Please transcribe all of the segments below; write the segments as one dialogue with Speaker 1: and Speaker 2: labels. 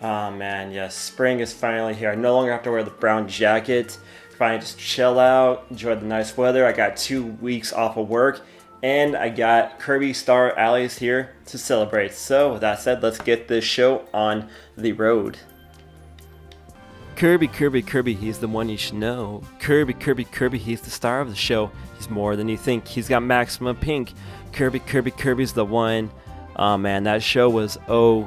Speaker 1: Oh man, yes, spring is finally here. I no longer have to wear the brown jacket. Finally just chill out, enjoy the nice weather. I got 2 weeks off of work, and I got Kirby Star Allies here to celebrate. So with that said, let's get this show on the road. Kirby, Kirby, Kirby, he's the one you should know. Kirby, Kirby, Kirby, he's the star of the show. He's more than you think. He's got maximum pink. Kirby, Kirby, Kirby's the one. Oh man, that show was OD.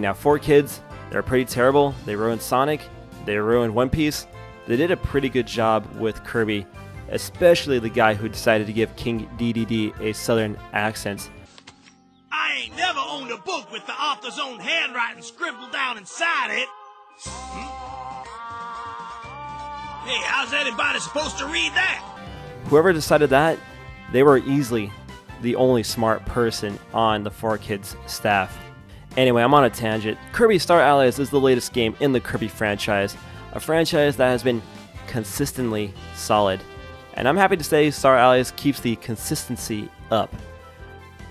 Speaker 1: Now 4Kids, they're pretty terrible. They ruined Sonic. They ruined One Piece. They did a pretty good job with Kirby, especially the guy who decided to give King DDD a southern accent.
Speaker 2: I ain't never owned a book with the author's own handwriting scribbled down inside it. Hey, how's anybody supposed to read that?
Speaker 1: Whoever decided that, they were easily the only smart person on the 4Kids staff. Anyway, I'm on a tangent. Kirby Star Allies is the latest game in the Kirby franchise, a franchise that has been consistently solid. And I'm happy to say Star Allies keeps the consistency up.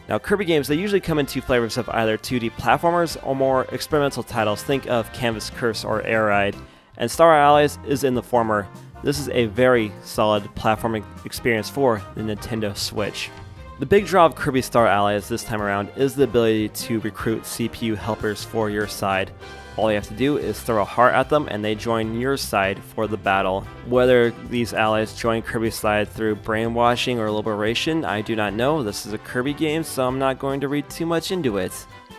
Speaker 1: Now, Kirby games, they usually come in two flavors of either 2D platformers or more experimental titles. Think of Canvas Curse or Air Ride. And Star Allies is in the former. This is a very solid platforming experience for the Nintendo Switch. The big draw of Kirby Star Allies this time around is the ability to recruit CPU helpers for your side. All you have to do is throw a heart at them and they join your side for the battle. Whether these allies join Kirby's side through brainwashing or liberation, I do not know. This is a Kirby game, so I'm not going to read too much into it.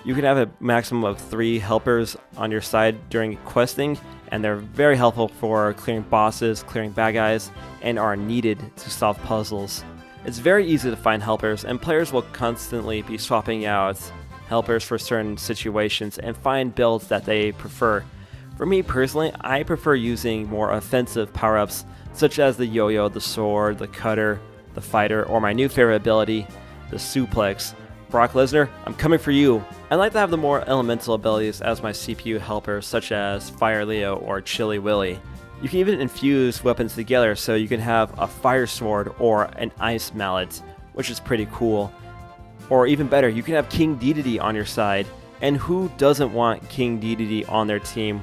Speaker 1: You can have a maximum of 3 helpers on your side during questing, and they're very helpful for clearing bosses, clearing bad guys, and are needed to solve puzzles. It's very easy to find helpers, and players will constantly be swapping out helpers for certain situations and find builds that they prefer. For me personally, I prefer using more offensive power-ups such as the yo-yo, the sword, the cutter, the fighter, or my new favorite ability, the suplex. Brock Lesnar, I'm coming for you. I like to have the more elemental abilities as my CPU helpers such as Fire Leo or Chilly Willy. You can even infuse weapons together so you can have a fire sword or an ice mallet, which is pretty cool. Or even better, you can have King Dedede on your side, and who doesn't want King Dedede on their team?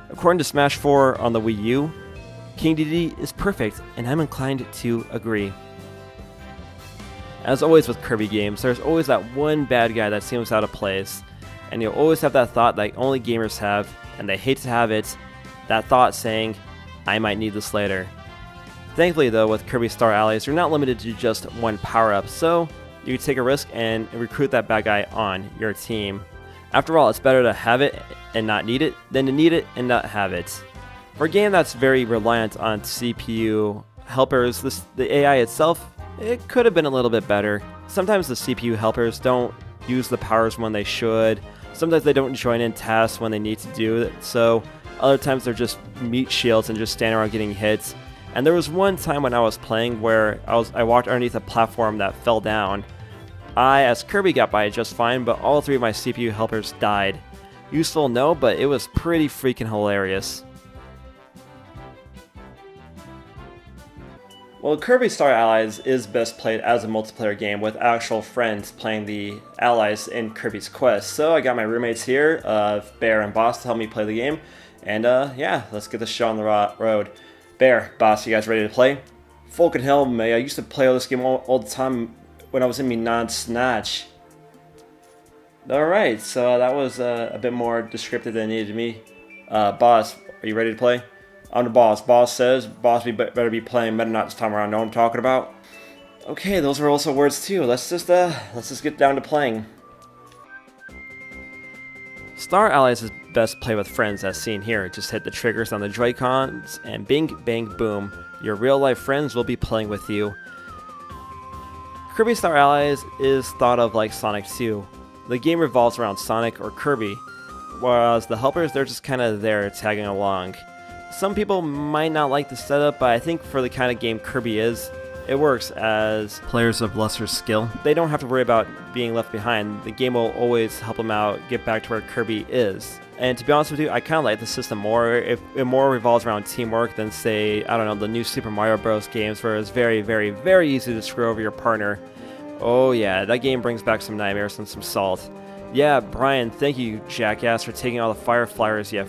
Speaker 1: According to Smash 4 on the Wii U, King Dedede is perfect, and I'm inclined to agree. As always with Kirby games, there's always that one bad guy that seems out of place, and you'll always have that thought that only gamers have, and they hate to have it, that thought saying, I might need this later. Thankfully though, with Kirby Star Allies, you're not limited to just one power-up, so you can take a risk and recruit that bad guy on your team. After all, it's better to have it and not need it than to need it and not have it. For a game that's very reliant on CPU helpers, the AI itself, it could have been a little bit better. Sometimes the CPU helpers don't use the powers when they should. Sometimes they don't join in tasks when they need to do it. So other times they're just meat shields and just stand around getting hits. And there was one time when I was playing where I walked underneath a platform that fell down. I, as Kirby, got by just fine, but all 3 of my CPU helpers died. Useful, no, but it was pretty freaking hilarious. Well, Kirby Star Allies is best played as a multiplayer game with actual friends playing the allies in Kirby's Quest. So I got my roommates here, Bear and Boss, to help me play the game. And yeah, let's get this show on the road. Bear, Boss, you guys ready to play? Fucking hell, man, I used to play this game all the time when I was in me non-snatch. Alright, so that was a bit more descriptive than it needed to be. Boss, are you ready to play? I'm the boss. Boss says, boss, we better be playing Meta Knot this time around. Know what I'm talking about? Okay, those are also words too. Let's just get down to playing. Star Allies is best played with friends as seen here. Just hit the triggers on the Joy-Cons and bing, bang, boom. Your real-life friends will be playing with you. Kirby Star Allies is thought of like Sonic 2. The game revolves around Sonic or Kirby, whereas the helpers, they're just kind of there tagging along. Some people might not like the setup, but I think for the kind of game Kirby is, it works as players of lesser skill. They don't have to worry about being left behind. The game will always help them out, get back to where Kirby is. And to be honest with you, I kind of like the system more. It more revolves around teamwork than, say, I don't know, the new Super Mario Bros. Games where it's very, very, very easy to screw over your partner. Oh yeah, that game brings back some nightmares and some salt. Yeah, Brian, thank you, jackass, for taking all the fire flyers, yeah.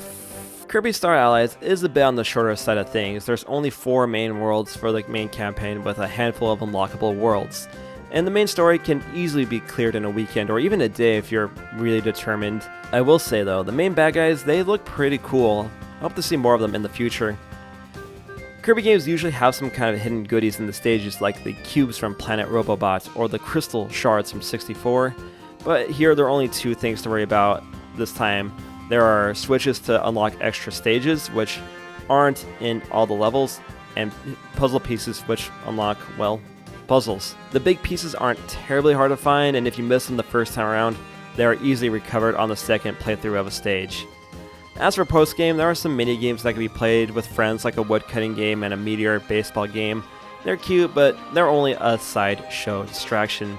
Speaker 1: Kirby Star Allies is a bit on the shorter side of things. There's only 4 main worlds for the main campaign with a handful of unlockable worlds. And the main story can easily be cleared in a weekend or even a day if you're really determined. I will say though, the main bad guys, they look pretty cool. I hope to see more of them in the future. Kirby games usually have some kind of hidden goodies in the stages like the cubes from Planet Robobot or the crystal shards from 64, but here there are only 2 things to worry about this time. There are switches to unlock extra stages, which aren't in all the levels, and puzzle pieces which unlock, well, puzzles. The big pieces aren't terribly hard to find, and if you miss them the first time around, they are easily recovered on the second playthrough of a stage. As for post-game, there are some mini-games that can be played with friends, like a woodcutting game and a meteor baseball game. They're cute, but they're only a sideshow distraction.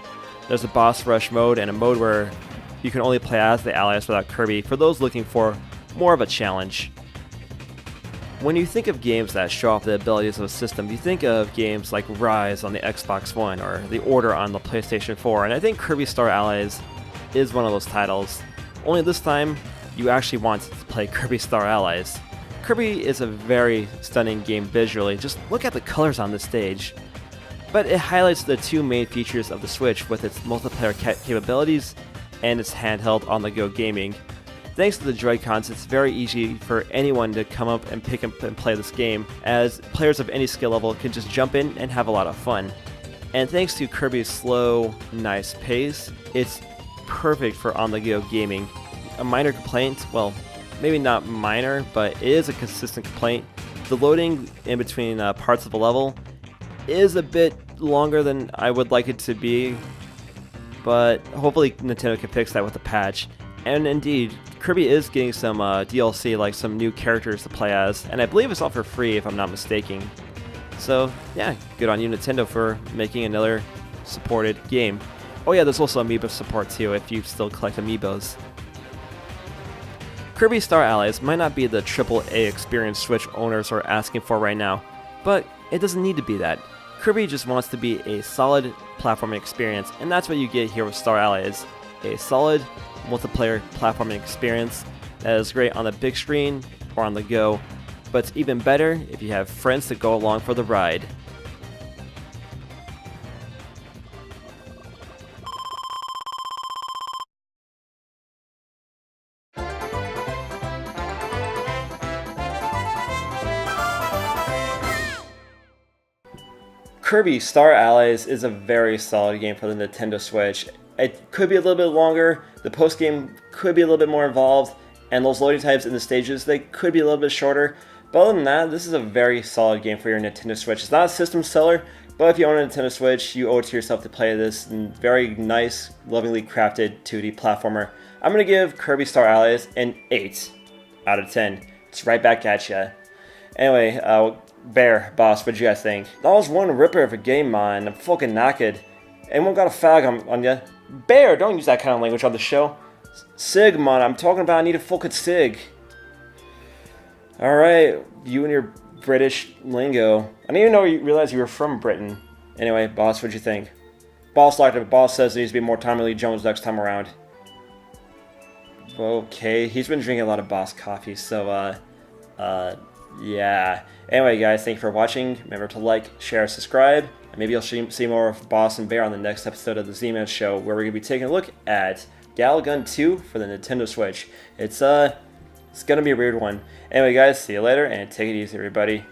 Speaker 1: There's a boss rush mode and a mode where you can only play as the allies without Kirby for those looking for more of a challenge. When you think of games that show off the abilities of a system, you think of games like Rise on the Xbox One or The Order on the PlayStation 4, and I think Kirby Star Allies is one of those titles. Only this time, you actually want to play Kirby Star Allies. Kirby is a very stunning game visually, just look at the colors on this stage. But it highlights the 2 main features of the Switch with its multiplayer capabilities and its handheld on-the-go gaming. Thanks to the Joy-Cons, it's very easy for anyone to come up and pick up and play this game, as players of any skill level can just jump in and have a lot of fun. And thanks to Kirby's slow, nice pace, it's perfect for on-the-go gaming. A minor complaint, well, maybe not minor, but it is a consistent complaint. The loading in between parts of the level is a bit longer than I would like it to be, but hopefully Nintendo can fix that with a patch. And indeed, Kirby is getting some DLC, like some new characters to play as, and I believe it's all for free if I'm not mistaken. So yeah, good on you Nintendo for making another supported game. Oh yeah, there's also Amiibo support too if you still collect Amiibos. Kirby Star Allies might not be the AAA experience Switch owners are asking for right now, but it doesn't need to be that. Kirby just wants to be a solid platforming experience, and that's what you get here with Star Allies. A solid multiplayer platforming experience that is great on the big screen or on the go, but it's even better if you have friends to go along for the ride. Kirby Star Allies is a very solid game for the Nintendo Switch. It could be a little bit longer, the post-game could be a little bit more involved, and those loading times in the stages, they could be a little bit shorter. But other than that, this is a very solid game for your Nintendo Switch. It's not a system seller, but if you own a Nintendo Switch, you owe it to yourself to play this very nice, lovingly crafted 2D platformer. I'm going to give Kirby Star Allies an 8 out of 10. It's right back at ya. Anyway, Bear, boss, what'd you guys think? That was one ripper of a game, man. I'm fucking knackered. Anyone got a fag on ya? Bear, don't use that kind of language on the show. Sig, man, I'm talking about I need a fucking sig. Alright, you and your British lingo. I didn't even know you realized you were from Britain. Anyway, boss, what'd you think? Boss liked it. Boss says there needs to be more Tommy Lee Jones next time around. Okay, he's been drinking a lot of Boss coffee, so, yeah. Anyway, guys, thank you for watching. Remember to like, share, subscribe, and maybe you'll see more of Boss and Bear on the next episode of the ZMan Show, where we're going to be taking a look at Galagun 2 for the Nintendo Switch. It's going to be a weird one. Anyway, guys, see you later, and take it easy, everybody.